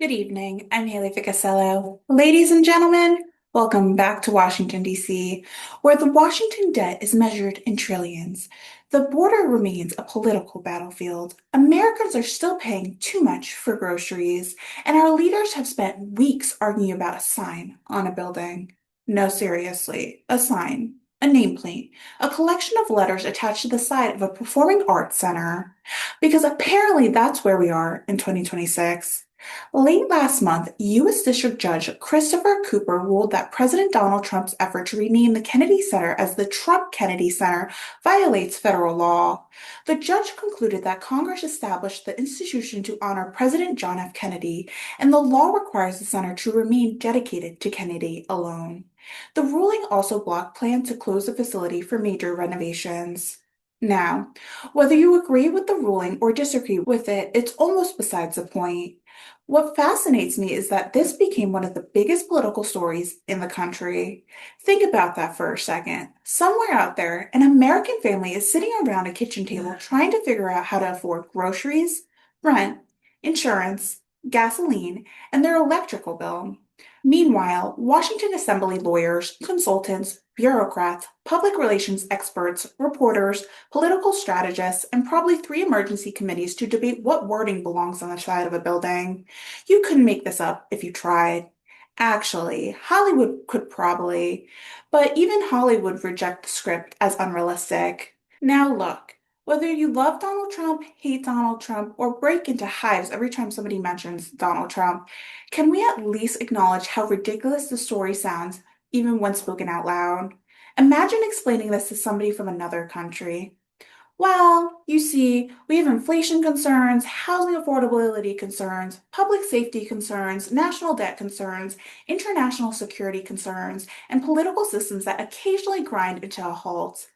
Good evening. I'm Haylee Ficuciello. Ladies and gentlemen, welcome back to Washington, D.C., where the Washington debt is measured in trillions. The border remains a political battlefield. Americans are still paying too much for groceries, and our leaders have spent weeks arguing about a sign on a building. No, seriously, a sign, a nameplate, a collection of letters attached to the side of a performing arts center. Because apparently that's where we are in 2026. Late last month, U.S. District Judge Christopher Cooper ruled that President Donald Trump's effort to rename the Kennedy Center as the Trump Kennedy Center violates federal law. The judge concluded that Congress established the institution to honor President John F. Kennedy, and the law requires the center to remain dedicated to Kennedy alone. The ruling also blocked plans to close the facility for major renovations. Now, whether you agree with the ruling or disagree with it, it's almost besides the point. What fascinates me is that this became one of the biggest political stories in the country. Think about that for a second. Somewhere out there, an American family is sitting around a kitchen table trying to figure out how to afford groceries, rent, insurance, gasoline, and their electrical bill. Meanwhile, Washington Assembly lawyers, consultants, bureaucrats, public relations experts, reporters, political strategists, and probably three emergency committees to debate what wording belongs on the side of a building. You couldn't make this up if you tried. Actually, Hollywood could probably, but even Hollywood reject the script as unrealistic. Now look, whether you love Donald Trump, hate Donald Trump, or break into hives every time somebody mentions Donald Trump, can we at least acknowledge how ridiculous the story sounds, even when spoken out loud? Imagine explaining this to somebody from another country. Well, you see, we have inflation concerns, housing affordability concerns, public safety concerns, national debt concerns, international security concerns, and political systems that occasionally grind into a halt.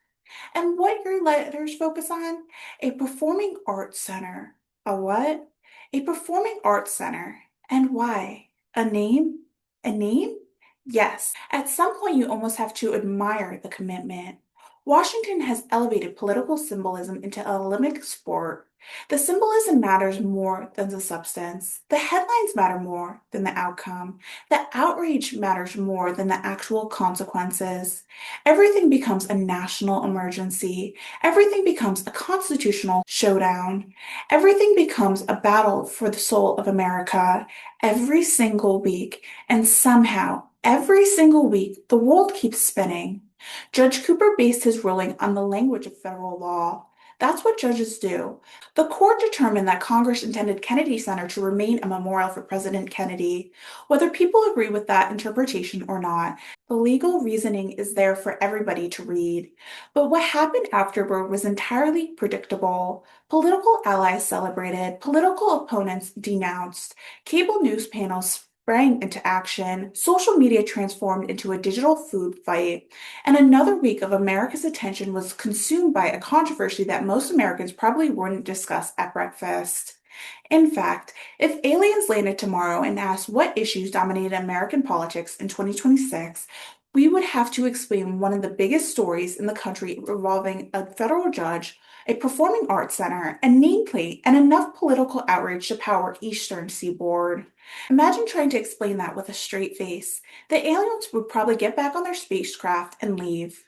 And what your letters focus on? A performing arts center. A what? A performing arts center. And why? A name? A name? Yes, at some point you almost have to admire the commitment. Washington has elevated political symbolism into an Olympic sport. The symbolism matters more than the substance. The headlines matter more than the outcome. The outrage matters more than the actual consequences. Everything becomes a national emergency. Everything becomes a constitutional showdown. Everything becomes a battle for the soul of America every single week. And somehow, every single week, the world keeps spinning. Judge Cooper based his ruling on the language of federal law. That's what judges do. The court determined that Congress intended Kennedy Center to remain a memorial for President Kennedy. Whether people agree with that interpretation or not, the legal reasoning is there for everybody to read. But what happened afterward was entirely predictable. Political allies celebrated, political opponents denounced, cable news panels sprang into action, social media transformed into a digital food fight, and another week of America's attention was consumed by a controversy that most Americans probably wouldn't discuss at breakfast. In fact, if aliens landed tomorrow and asked what issues dominated American politics in 2026, we would have to explain one of the biggest stories in the country involving a federal judge, a performing arts center, a nameplate, and enough political outrage to power Eastern Seaboard. Imagine trying to explain that with a straight face. The aliens would probably get back on their spacecraft and leave.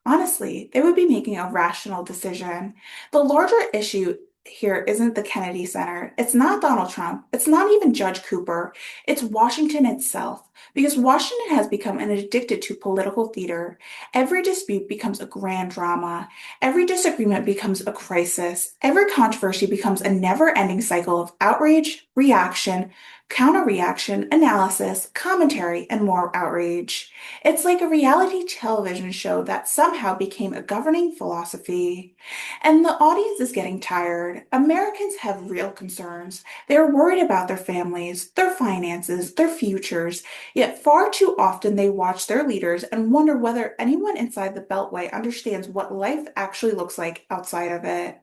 Honestly, they would be making a rational decision. The larger issue here isn't the Kennedy Center. It's not Donald Trump. It's not even Judge Cooper. It's Washington itself. Because Washington has become an addicted to political theater. Every dispute becomes a grand drama. Every disagreement becomes a crisis. Every controversy becomes a never-ending cycle of outrage, reaction, counter-reaction, analysis, commentary, and more outrage. It's like a reality television show that somehow became a governing philosophy. And the audience is getting tired. Americans have real concerns. They're worried about their families, their finances, their futures, yet far too often they watch their leaders and wonder whether anyone inside the Beltway understands what life actually looks like outside of it.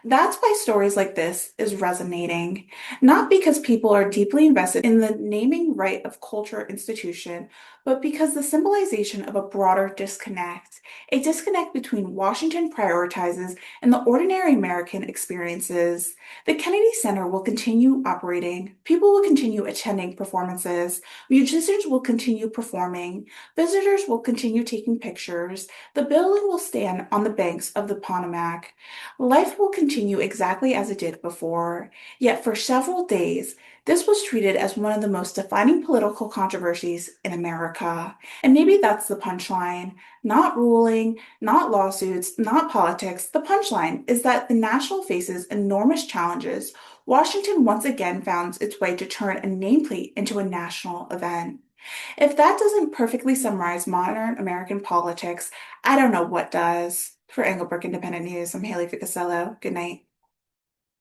That's why stories like this is resonating, not because people are deeply invested in the naming right of culture institution, but because the symbolization of a broader disconnect, a disconnect between Washington prioritizes and the ordinary American experiences. The Kennedy Center will continue operating, people will continue attending performances, musicians will continue performing, visitors will continue taking pictures, the building will stand on the banks of the Potomac. Life will continue exactly as it did before, yet for several days, this was treated as one of the most defining political controversies in America. And maybe that's the punchline. Not ruling, not lawsuits, not politics. The punchline is that the national faces enormous challenges. Washington once again found its way to turn a nameplate into a national event. If that doesn't perfectly summarize modern American politics, I don't know what does. For Englebrook Independent News, I'm Haley Ficuciello. Good night.